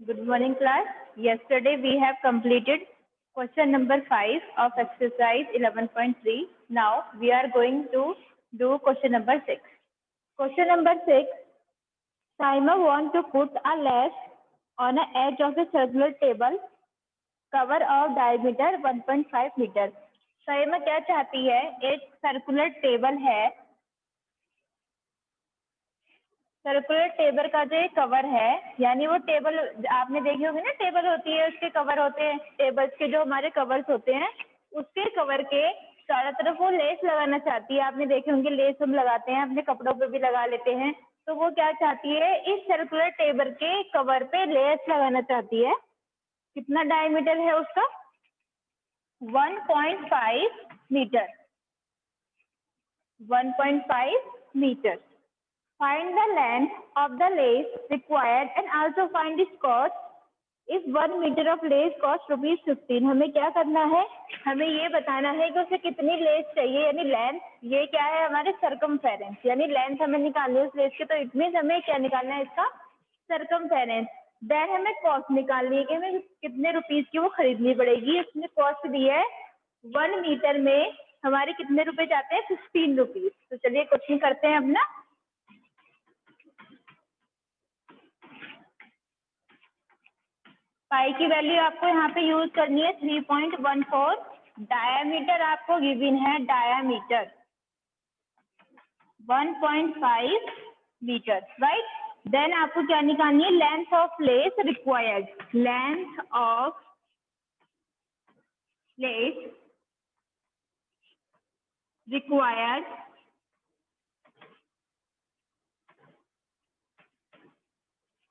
Good morning, class. Yesterday we have completed question number 5 of exercise 11.3. Now we are going to do question number 6. Question number 6. Simon wants to put a lace on the edge of a circular table cover of diameter 1.5 meter. Saima क्या चाहती है? एक circular table है, circular table का जो cover है, यानी वो टेबल आपने देखी होगी ना, टेबल होती है उसके कवर होते हैं, टेबल्स के जो हमारे कवर्स होते हैं उसके कवर के चारों तरफ वो लेस लगाना चाहती है। आपने देखे होंगे लेस हम लगाते हैं, अपने कपड़ों पे भी लगा लेते हैं। तो वो क्या चाहती है? इस सर्कुलर टेबल के कवर पे लेस लगाना चाहती है। कितना डायमीटर है उसका? 1.5 metre. 1.5 metre. Find the length of the lace required and also find its cost. If 1 meter of lace cost ₹15, हमें क्या करना है? हमें ये बताना है कि उसे कितनी लेस चाहिए, यानी लेंथ। ये क्या है? हमारे सर्कमफेरेंस, यानी लेंथ हमें निकालनी है उस लेस की। तो इट मीन्स हमें क्या निकालना है? इसका सर्कमफेरेंस। देन हमें कॉस्ट निकालनी है कि हमें कितने रुपीज की वो खरीदनी पड़ेगी। इसमें कॉस्ट दी है 1 मीटर में हमारे कितने रुपए जाते हैं? 15 रुपीज। तो चलिए क्वेश्चन करते हैं अपना। पाई की वैल्यू आपको यहाँ पे यूज करनी है 3.14। डायामीटर आपको गिवन है, डायामीटर 1.5 मीटर, राइट। देन आपको क्या निकालनी है? Length of lace required. Length of lace required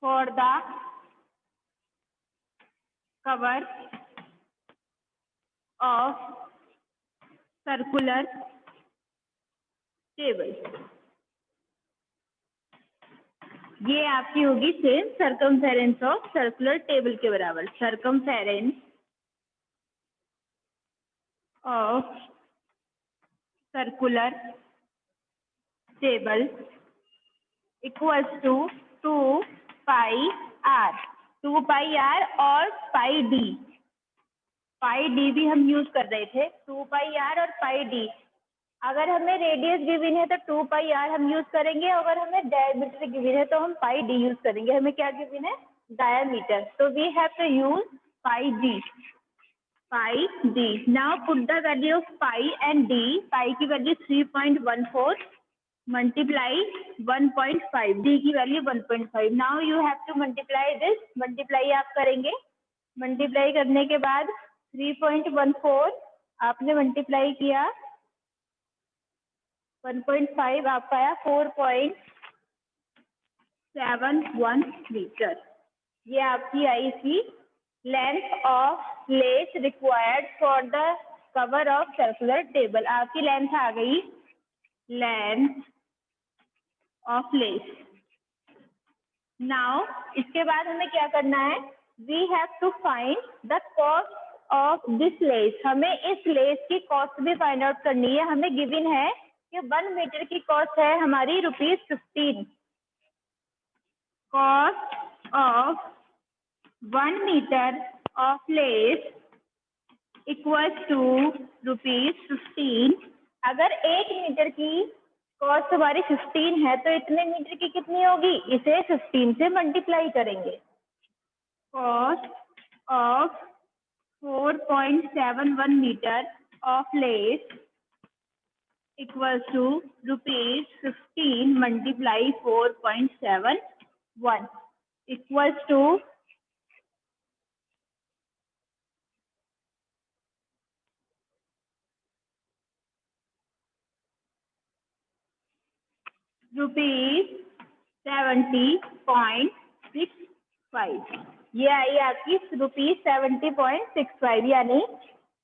for the cover of circular table। ये आपकी होगी same circumference of circular table के बराबर। Circumference of circular table equals to 2 pi R. 2 pi R और पाई डी। पाई डी भी हम use कर रहे थे, 2 पाई आर और पाई डी। अगर हमें रेडियस गिवन है तो 2 पाई आर हम यूज करेंगे, अगर हमें डायमीटर गिवन है तो हम पाई डी यूज करेंगे। हमें क्या गिवन है? डायमीटर। तो we have to use pi D. Pi D. Now put the value of pi and D. Pi की वैल्यू 3.14 मल्टीप्लाई 1.5, डी की वैल्यू 1.5। Now you have to multiply this. Multiply आप करेंगे। मल्टीप्लाई करने के बाद 3.14 आपने मल्टीप्लाई किया 1.5, आपका आया 4.71 मीटर। ये आपकी आई थी length of lace required for the cover of circular table. आपकी लेंथ आ गई, लेंथ ऑफ लेस। नाउ इसके बाद हमें क्या करना है? We have to find the cost of this lace. हमें इस लेस की कॉस्ट भी फाइंड आउट करनी है। हमें गिवन है कि 1 मीटर की कॉस्ट है हमारी ₹15। Cost of 1 metre of lace equals to ₹15। अगर 1 मीटर की कॉस्ट हमारी 15 है तो इतने मीटर की कितनी होगी? इसे 15 से मल्टीप्लाई करेंगे। Cost of 4.71 metre of lace equals to ₹15 multiply 4.71 equals to ₹70.65। ये आई आपकी ₹70.65। यानी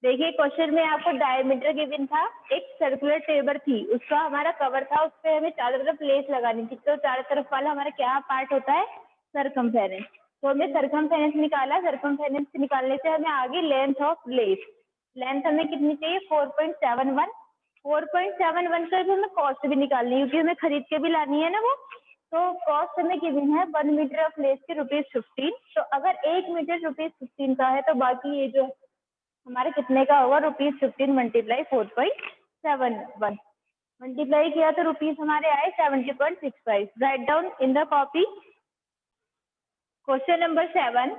देखिए क्वेश्चन में आपको डायमीटर गिवन था, एक सर्कुलर टेबल थी, उसका हमारा कवर था, उस पर हमें चारों तरफ लेस लगानी थी। तो चारों तरफ वाला हमारा क्या पार्ट होता है? सर्कमफेरेंस। तो हमने सर्कमफेरेंस निकाला। सर्कमफेरेंस निकालने से हमें आगे लेंथ ऑफ लेस। लेंथ हमें कितनी चाहिए? 4.71। 4.71 का हमें कॉस्ट भी निकालनी है क्योंकि हमें खरीद के भी लानी है ना वो। तो कॉस्ट हमें गिवन है 1 मीटर ऑफ लेस के ₹15। तो अगर 1 मीटर ₹15 का है तो बाकी ये जो हमारे कितने का होगा, ₹15 मल्टीप्लाई 4.71 मल्टीप्लाई किया तो रुपीज हमारे आए 70.65। Write down in the copy. Question number 7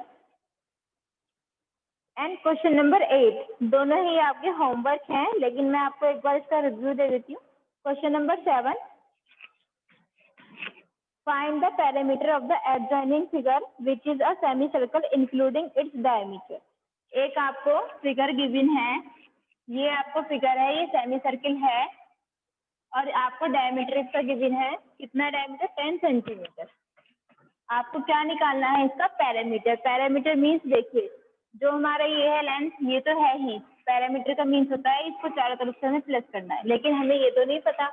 and question number 8 दोनों ही आपके होमवर्क हैं, लेकिन मैं आपको एक बार इसका रिव्यू दे देती हूँ। Question number 7, find the parameter of the adjoining figure which is a semi circle including its diameter. एक आपको फिगर गिवन है, ये आपको फिगर है, ये सेमी सर्किल है और आपको डायमीटर इसका गिवन है, कितना डायमीटर, 10 सेंटीमीटर। आपको क्या निकालना है, इसका पैरामीटर। पैरामीटर मीन्स देखिए जो हमारा ये है लेंथ, ये तो है ही, पैरामीटर का मीन्स होता है इसको चारों तरफ से हमें प्लस करना है, लेकिन हमें ये तो नहीं पता।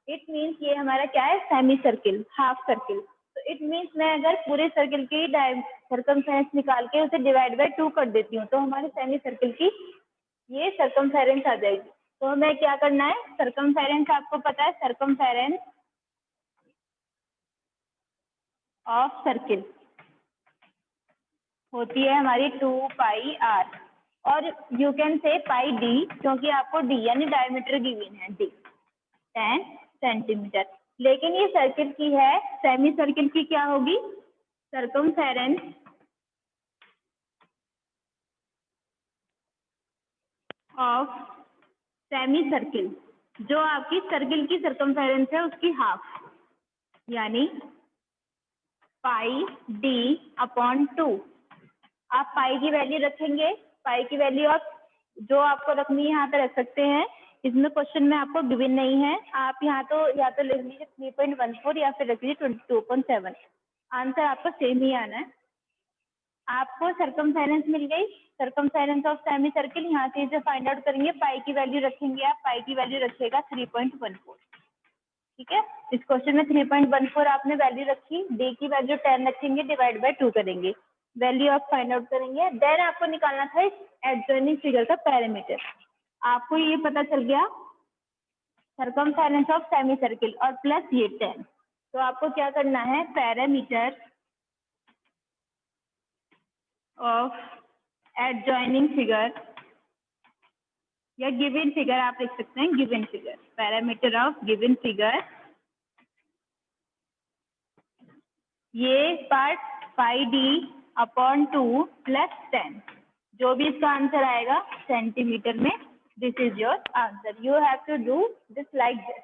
इट मीन्स ये हमारा क्या है, सेमी सर्किल, हाफ सर्किल। तो इट मीन्स मैं अगर पूरे सर्किल की सर्कमफेरेंस निकाल के उसे डिवाइड बाय 2 कर देती हूँ तो हमारे सेमी सर्किल की ये सर्कमफेरेंस आ जाएगी। तो हमें क्या करना है, सर्कमफेरेंस आपको पता है, सर्कमफेरेंस ऑफ सर्किल होती है हमारी 2πr और you can say pi D, क्योंकि आपको डी यानी डायमीटर गिवन है, डी 10 सेंटीमीटर। लेकिन ये सर्किल की है, सेमी सर्किल की क्या होगी, सर्कमफेरेंस ऑफ सेमी सर्किल, जो आपकी सर्किल की सर्कमफेरेंस है उसकी हाफ, यानी पाई डी अपॉन 2। आप पाई की वैल्यू रखेंगे, पाई की वैल्यू आप जो आपको रखनी है यहाँ पे रख सकते हैं। इसमें क्वेश्चन में आपको गिवन नहीं है, आप यहाँ तो या तो लिख लीजिए 3.14 या फिर रख लीजिए 22.7। आंसर आपको सेम ही आना है। आपको सर्कमफेरेंस मिल गई, सर्कमफेरेंस ऑफ सेमी सर्किल। यहाँ से जो फाइंड आउट करेंगे, पाई की वैल्यू रखेंगे, आप पाई की वैल्यू रखिएगा 3.14। ठीक है, इस क्वेश्चन में 3.14 आपने वैल्यू रखी, डी की वैल्यू 10 रखेंगे, डिवाइड बाय 2 करेंगे, वैल्यू आप फाइंड आउट करेंगे। देन आपको निकालना था एडजॉइनिंग फिगर का पैरामीटर। आपको ये पता चल गया सर्कमफेरेंस ऑफ सेमी सर्किल और प्लस ये 10। तो आपको क्या करना है, पैरामीटर ऑफ एडजॉइनिंग फिगर या गिवन फिगर आप लिख सकते हैं, given figure, parameter of given figure, ये part pi D upon 2 plus 10, जो भी इसका आंसर आएगा सेंटीमीटर में, this is your answer. You have to do this like this.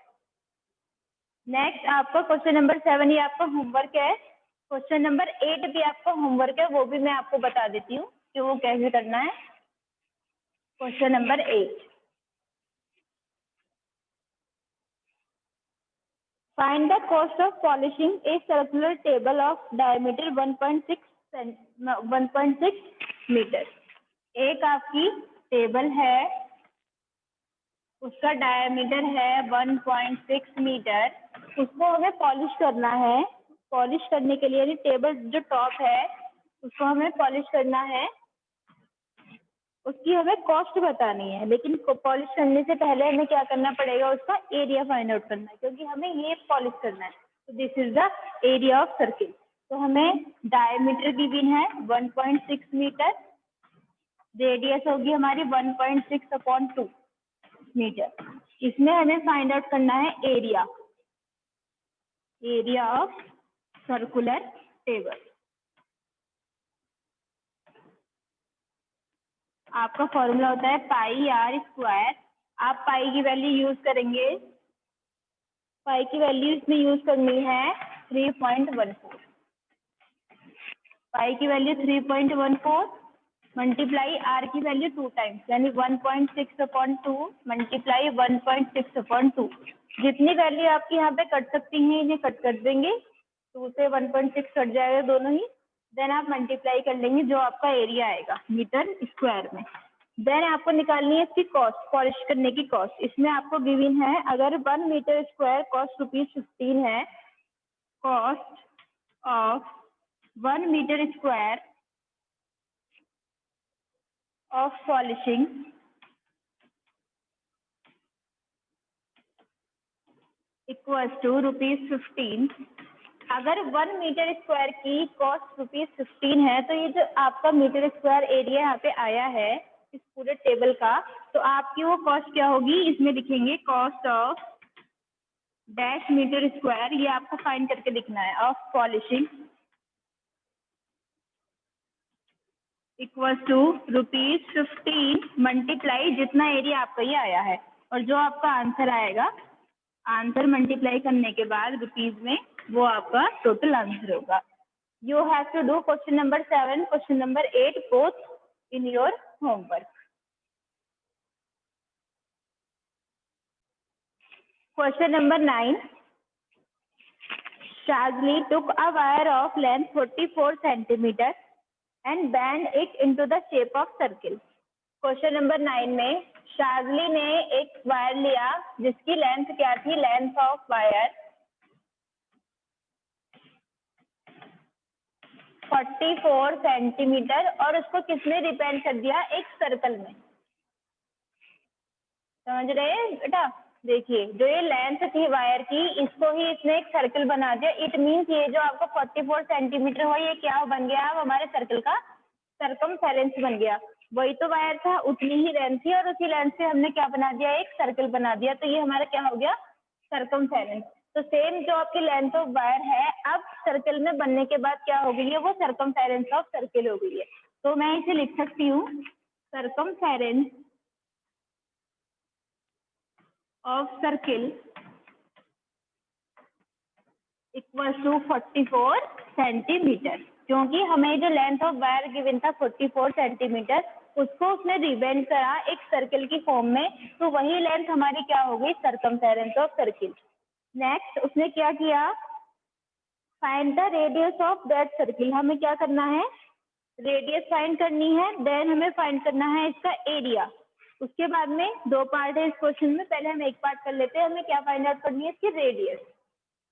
Next आपको क्वेश्चन नंबर 7 ये आपका होमवर्क है। क्वेश्चन नंबर 8 भी आपका होमवर्क है, वो भी मैं आपको बता देती हूँ कि वो कैसे करना है। Question number 8, find the cost of polishing a circular table of diameter 1.6 metre. एक आपकी टेबल है, उसका डायमीटर है 1.6 मीटर, उसको हमें पॉलिश करना है। पॉलिश करने के लिए यानी टेबल जो टॉप है उसको हमें पॉलिश करना है, उसकी हमें कॉस्ट बतानी है। लेकिन पॉलिश करने से पहले हमें क्या करना पड़ेगा, उसका एरिया फाइंड आउट करना है, क्योंकि हमें ये पॉलिश करना है। तो this is the area of circle. तो हमें डायमीटर गिवन है 1.6 मीटर, रेडियस होगी हमारी 1.6 अपॉन 2 मीटर। इसमें हमें फाइंड आउट करना है area, area of circular table. आपका फॉर्मूला होता है पाई आर स्क्वायर। आप पाई की वैल्यू यूज करेंगे, पाई की वैल्यू इसमें यूज करनी है 3.14। पाई की वैल्यू 3.14 मल्टीप्लाई आर की वैल्यू 2 टाइम्स, यानी 1.6 अपॉन 2 मल्टीप्लाई 1.6 अपॉन 2। जितनी वैल्यू आपकी यहाँ पे कट सकती हैं इन्हें कट कर देंगे, 2 से 1.6 कट जाएगा दोनों ही। देन आप मल्टीप्लाई कर लेंगे जो आपका एरिया आएगा मीटर स्क्वायर में। देन आपको निकालनी है इसकी कॉस्ट, पॉलिश करने की कॉस्ट। इसमें आपको गिवन है अगर 1 मीटर स्क्वायर कॉस्ट ₹15 है, cost of 1 metre square of polishing equals to ₹15। अगर 1 मीटर स्क्वायर की कॉस्ट ₹15 है, तो ये जो आपका मीटर स्क्वायर एरिया यहाँ पे आया है इस पूरे टेबल का, तो आपकी वो कॉस्ट क्या होगी, इसमें लिखेंगे cost of dash metre square, ये आपको फाइंड करके लिखना है, of polishing equal to ₹15 multiply जितना एरिया आपका ये आया है, और जो आपका आंसर आएगा, आंसर मल्टीप्लाई करने के बाद रुपीज में, वो आपका टोटल आंसर होगा। You have to do question number 7, question number 8 both in your homework. Question number 9, Shazli took a wire of length 44 centimeter and bent it into the shape of circle. Question number 9 में शाजली ने एक wire लिया जिसकी length क्या थी, length of wire 44 centimetre, और उसको किसने रिपेंड कर दिया, एक सर्कल में। समझ रहे हैं बेटा? देखिए, जो ये लेंथ थी वायर की, इसको ही इसने एक सर्कल बना दिया। इट मीन्स ये जो आपका 44 सेंटीमीटर हो, ये क्या बन गया, अब हमारे सर्कल का सर्कमफेरेंस बन गया। वही तो वायर था, उतनी ही लेंथ थी, और उसी लेंथ से हमने क्या बना दिया, एक सर्कल बना दिया, तो ये हमारा क्या हो गया, सर्कमफेरेंस। तो सेम जो आपकी लेंथ ऑफ वायर है, अब सर्कल में बनने के बाद क्या हो गई है, वो सर्कमफेरेंस ऑफ सर्कल हो गई है। तो मैं इसे लिख सकती हूँ, circumference of circle equal to 44 centimetre, क्योंकि हमें जो लेंथ ऑफ वायर गिवन था 44 सेंटीमीटर, उसको उसने रिबेंड करा एक सर्किल की फॉर्म में, तो वही लेंथ हमारी क्या हो गई, सर्कमफेरेंस ऑफ सर्किल। नेक्स्ट उसने क्या किया, find the radius of that circle. हमें क्या करना है, रेडियस फाइंड करनी है, देन हमें फाइंड करना है इसका एरिया। उसके बाद में दो पार्ट है इस क्वेश्चन में, पहले हम एक पार्ट कर लेते हैं। हमें क्या फाइंड आउट करनी है, इसकी radius.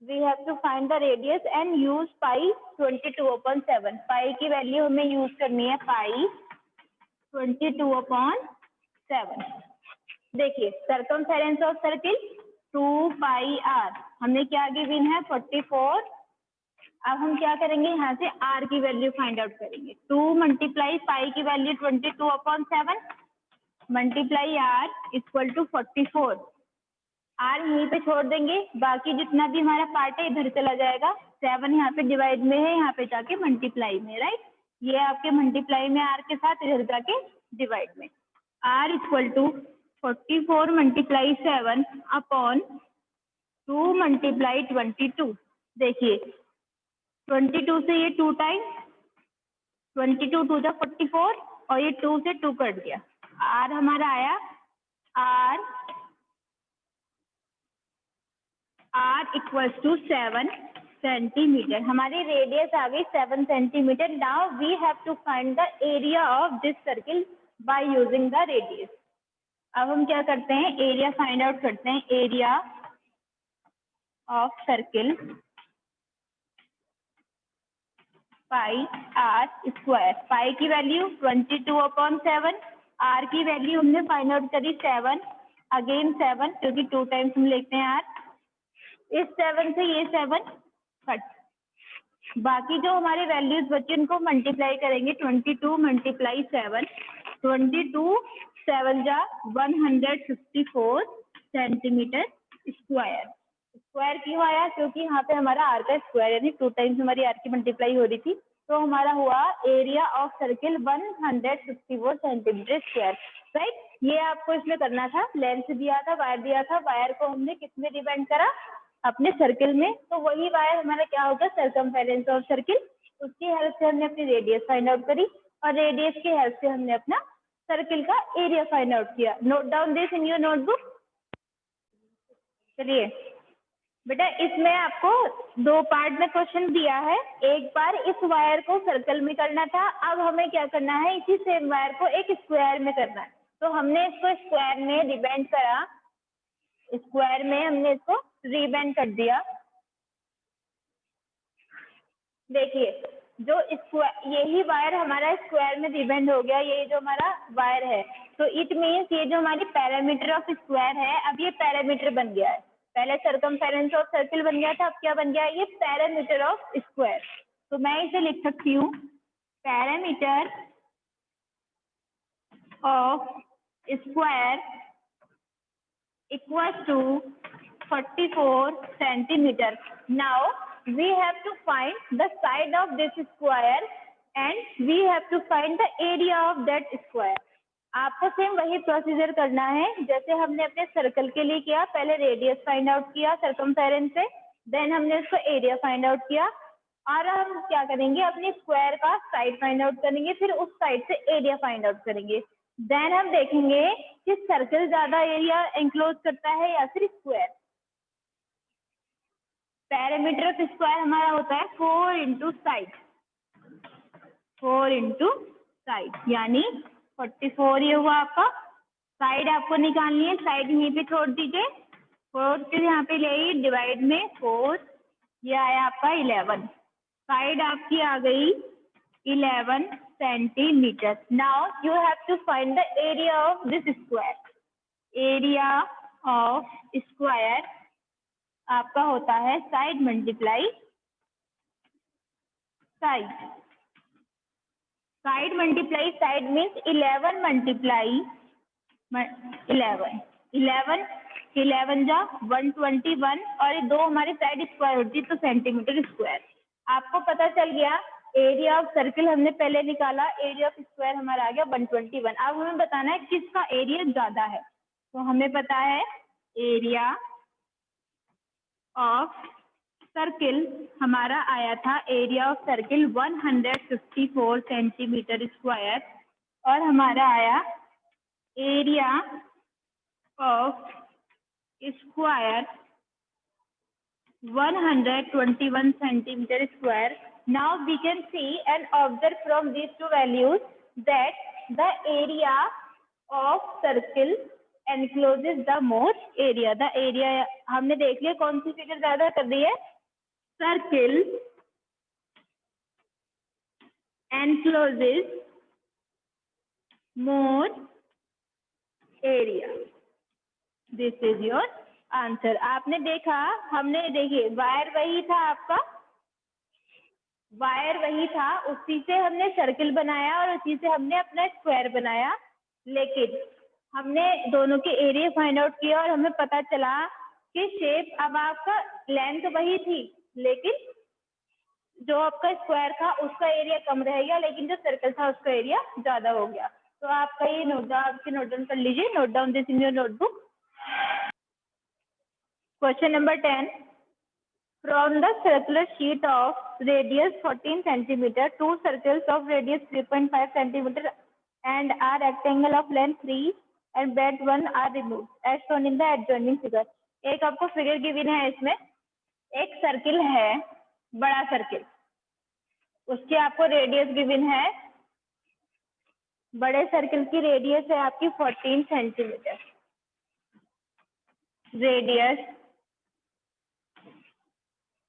We have to find the radius and use pi 22/7। Pi की वैल्यू हमें यूज करनी है, पाई 22/7। देखिए, circumference of circle 2 pi R, हमने क्या गिवन है 44। अब हम क्या करेंगे, यहाँ से r की वैल्यू फाइंड आउट करेंगे। 2 मल्टीप्लाई पाई की value 22/7 multiply r equal to 44। r यहीं पे छोड़ देंगे, बाकी जितना भी हमारा पार्ट है इधर चला जाएगा। 7 यहाँ पे डिवाइड में है, यहाँ पे जाके मल्टीप्लाई में, राइट। ये आपके मल्टीप्लाई में r के साथ, इधर जाके डिवाइड में। r equal to 44 multiply 7 upon 2 multiply 22। देखिए 22 से ये 2 टाइम, 22 2 जा 44, और ये 2 से 2 कट गया। r हमारा आया, r इक्वल टू 7 सेंटीमीटर। हमारी रेडियस आ गई 7 centimetre. Now we have to find the area of this circle by using the radius. अब हम क्या करते हैं, एरिया फाइंड आउट करते हैं। Area of circle pi R square, pi की वैल्यू 22/7, आर की वैल्यू हमने फाइंड आउट करी 7, अगेन 7, क्योंकि 2 टाइम्स हम लिखते हैं आर। इस 7 से ये 7 कट, बाकी जो हमारे वैल्यूज बचे उनको मल्टीप्लाई करेंगे। 22 मल्टीप्लाई 7, 22 7 जा 154 सेंटीमीटर स्क्वायर। स्क्वायर क्यों आया, क्योंकि यहाँ पे हमारा आर का स्क्वायर, यानी 2 टाइम्स हमारी आर की मल्टीप्लाई हो रही थी, तो हमारा हुआ area of circle 154 centimetre square, right. ये आपको इसमें करना था, लेंथ दिया था, वायर दिया था, वायर को हमने किस में डिपेंड करा, अपने सर्किल में, तो वही वायर हमारा क्या होगा, सर्कमफेरेंस ऑफ सर्किल। उसकी हेल्प से हमने अपनी रेडियस फाइंड आउट करी, और रेडियस की हेल्प से हमने अपना सर्किल का एरिया फाइंड आउट किया। Note down this in your notebook. चलिए बेटा, इसमें आपको 2 पार्ट में क्वेश्चन दिया है। एक बार इस वायर को सर्कल में करना था, अब हमें क्या करना है, इसी सेम वायर को एक स्क्वायर में करना है। तो हमने इसको स्क्वायर में रिबेंड करा, स्क्वायर में हमने इसको रिबेंड कर दिया। देखिए, जो स्क्वायर, यही वायर हमारा स्क्वायर में रिबेंड हो गया, ये जो हमारा वायर है, तो इट मीन्स ये जो हमारी पैरामीटर ऑफ स्क्वायर है, अब ये पैरामीटर बन गया है। पहले सर्कमफेरेंस ऑफ सर्किल बन गया था, अब क्या बन गया, ये पैरामीटर ऑफ स्क्वायर। तो मैं इसे लिख सकती हूँ parameter of square equals to 44 centimeter. Now we have to find the side of this square and we have to find the area of that square. आपको सेम वही प्रोसीजर करना है जैसे हमने अपने सर्कल के लिए किया। पहले रेडियस फाइंड आउट किया सर्कमफेरेंस से, देन हमने उसको एरिया फाइंड आउट किया, और हम क्या करेंगे, अपने स्क्वायर का साइड फाइंड आउट करेंगे, फिर उस साइड से एरिया फाइंड आउट करेंगे। देन हम देखेंगे कि सर्कल ज्यादा एरिया एंक्लोज करता है या फिर स्क्वायर। पैरामीटर ऑफ स्क्वायर हमारा होता है 4 इंटू साइड, 4 इंटू साइड, यानी 44 ये हुआ आपका। साइड आपको निकालनी है, साइड यहीं पे छोड़ दीजिए, 4 फिर यहाँ पे ले आइए, डिवाइड में 4, ये आया आपका 11। साइड आपकी आ गई 11 centimetre. Now you have to find the area of this square. Area of square आपका होता है side multiply side. Side multiply side means 11 multiply 11, 11 जा 121, और ये दो हमारी साइड स्क्वायर होती है तो सेंटीमीटर स्क्वायर। आपको पता चल गया एरिया ऑफ सर्किल हमने पहले निकाला, एरिया ऑफ स्क्वायर हमारा आ गया 121। अब हमें बताना है किसका एरिया ज्यादा है। तो हमें पता है एरिया ऑफ सर्किल हमारा आया था, area of circle 154 centimetre square, और हमारा आया area of square 121 centimeter square. Now we can see and observe from these two values that the area of circle encloses the most area. The area हमने देख लिया कौन सी figure ज्यादा कर दी है, circle encloses more area. This is your answer. आपने देखा, हमने देखिए वायर वही था आपका, वायर वही था, उसी से हमने सर्किल बनाया और उसी से हमने अपना स्क्वायर बनाया, लेकिन हमने दोनों के एरिया फाइंड आउट किया और हमें पता चला कि शेप अब आपका लेंथ वही थी, लेकिन जो आपका स्क्वायर था उसका एरिया कम रह गया, लेकिन जो सर्कल था उसका एरिया ज्यादा हो गया। तो आपका ये नोट डाउन कर लीजिए, note down this in your notebook. Question number 10. From the circular sheet of radius 14 centimeter, two circles of radius 3.5 centimeter and a rectangle of length 3 and breadth 1 are removed as shown in the adjoining figure. एक आपको figure given है, इसमें एक circle है, बड़ा circle, उसकी आपको radius given है, बड़े सर्किल की रेडियस है आपकी 14 सेंटीमीटर, रेडियस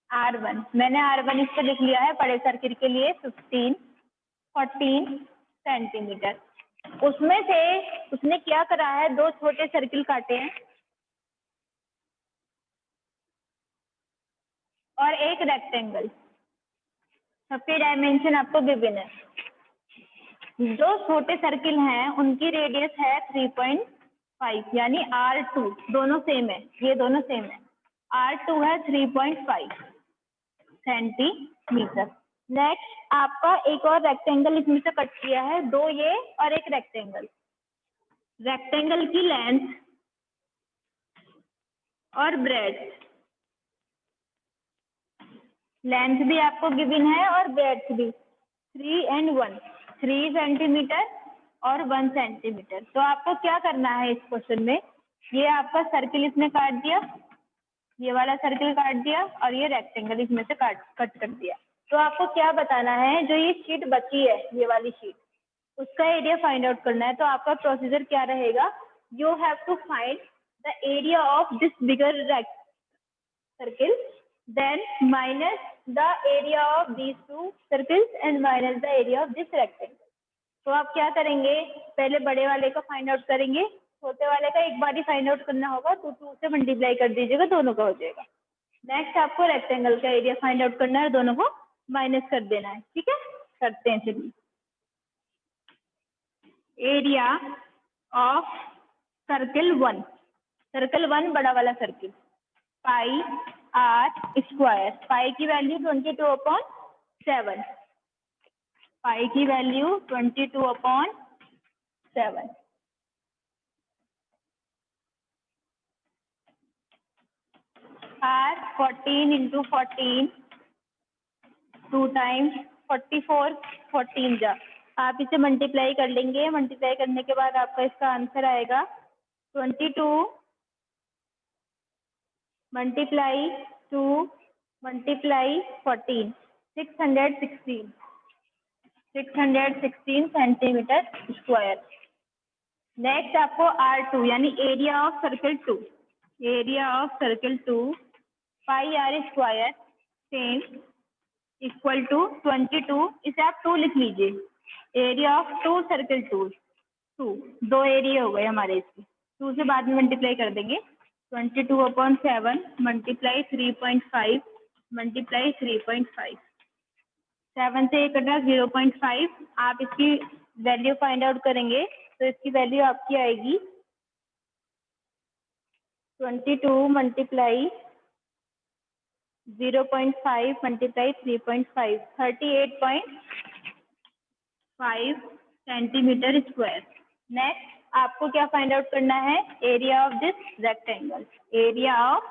R1, मैंने R1 इस पे लिख लिया है, बड़े सर्किल के लिए 14 सेंटीमीटर। उसमें से उसने क्या करा है, दो छोटे सर्किल काटे हैं और एक रेक्टेंगल, सबके डायमेंशन आपको गिवन है। जो छोटे सर्किल हैं उनकी रेडियस है 3.5 यानी R2, दोनों सेम है, ये दोनों सेम है, R2 है 3.5 सेंटीमीटर। नेक्स्ट आपका एक और रेक्टेंगल इसमें से कट किया है, दो ये और एक रेक्टेंगल। रेक्टेंगल की लेंथ और ब्रेड्थ, लेंथ भी आपको गिवन है और ब्रेड्थ भी 3 and 1, 3 सेंटीमीटर और 1 सेंटीमीटर। तो आपको क्या करना है इस क्वेश्चन में, ये आपका सर्किल इसने काट दिया, ये वाला सर्किल काट दिया और ये रेक्टेंगल इसमें से कट कर दिया। तो आपको क्या बताना है, जो ये शीट बची है, ये वाली शीट, उसका एरिया फाइंड आउट करना है। तो आपका प्रोसीजर क्या रहेगा, you have to find the area of this bigger circle, then minus the area of these two circles and minus the area of this rectangle. तो आप क्या करेंगे, पहले बड़े वाले का फाइंड आउट करेंगे, छोटे वाले का एक बार ही फाइंड आउट करना होगा, तो 2 से मल्टीप्लाई कर दीजिएगा, दोनों का हो जाएगा। नेक्स्ट आपको रेक्टेंगल का एरिया फाइंड आउट करना है, दोनों को माइनस कर देना है। ठीक है, करते हैं चलिए। एरिया ऑफ सर्किल 1, सर्कल 1 बड़ा वाला circle, pi R square, pi की वैल्यू 22/7, पाई की वैल्यू 22/7, आर 14 × 14, 2 टाइम्स 44, 14 जा, आप इसे मल्टीप्लाई कर लेंगे। मल्टीप्लाई करने के बाद आपका इसका आंसर आएगा 22 multiply 2 multiply 14, 616 centimetre square. Next आपको R2 यानी area of circle 2, area of circle 2 pi R square same equal to 22, इसे आप 2 लिख लीजिए। एरिया ऑफ 2 सर्किल 2, 2 एरिया हो गए हमारे इसके, 2 से बाद में मल्टीप्लाई कर देंगे। 22/7 मल्टीप्लाई 3.5 मल्टीप्लाई 3.5, 7 से 1 कटा 0.5, आप इसकी वैल्यू फाइंड आउट करेंगे तो इसकी वैल्यू आपकी आएगी 22 multiply 0.5 multiply 3.5, 38.5 centimetre square. Next आपको क्या फाइंड आउट करना है? Area of this rectangle, area of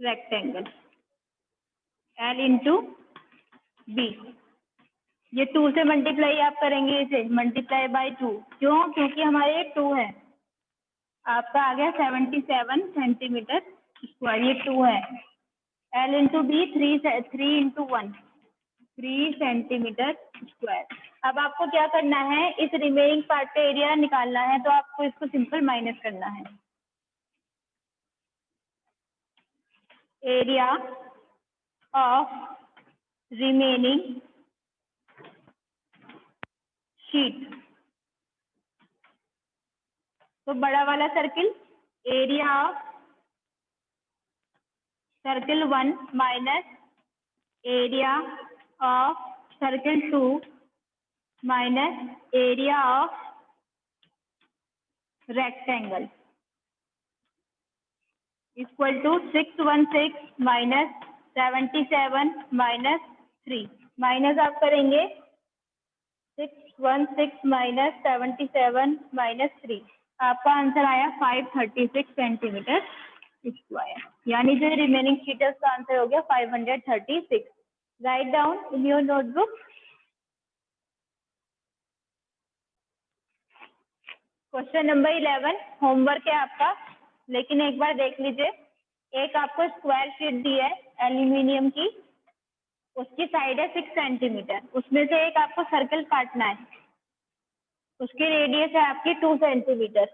rectangle L into B. ये 2 से मल्टीप्लाई आप करेंगे, इसे मल्टीप्लाई बाय 2, क्यों? क्योंकि हमारे 2 है, आपका आ गया 77 सेंटीमीटर स्क्वायर, ये 2 है। L into B 3 into 1, 3 centimetre square. अब आपको क्या करना है? इस रिमेनिंग पार्ट का एरिया निकालना है, तो आपको इसको सिंपल माइनस करना है। एरिया ऑफ रिमेनिंग शीट, तो बड़ा वाला circle, area of circle 1 minus area of circle 2 minus area of rectangle equal to 616 minus 77 minus 3, minus आप करेंगे 616 माइनस 77 माइनस 3, आपका आंसर आया 536 सेंटीमीटर स्क्वायर, यानी जो रिमेनिंग शीट है उसका आंसर हो गया 536। Write down in your notebook. Question number 11 homework है आपका, लेकिन एक बार देख लीजिए। एक आपको स्क्वायर शीट दी है एल्यूमिनियम की, उसकी साइड है 6 सेंटीमीटर, उसमें से एक आपको सर्कल काटना है, उसकी रेडियस है आपकी 2 सेंटीमीटर,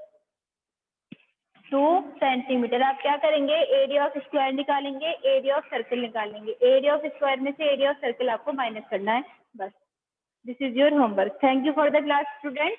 2 सेंटीमीटर। आप क्या करेंगे? एरिया ऑफ स्क्वायर निकालेंगे, एरिया ऑफ सर्कल निकालेंगे, एरिया ऑफ स्क्वायर में से एरिया ऑफ सर्कल आपको माइनस करना है, बस। This is your homework. Thank you for the class student.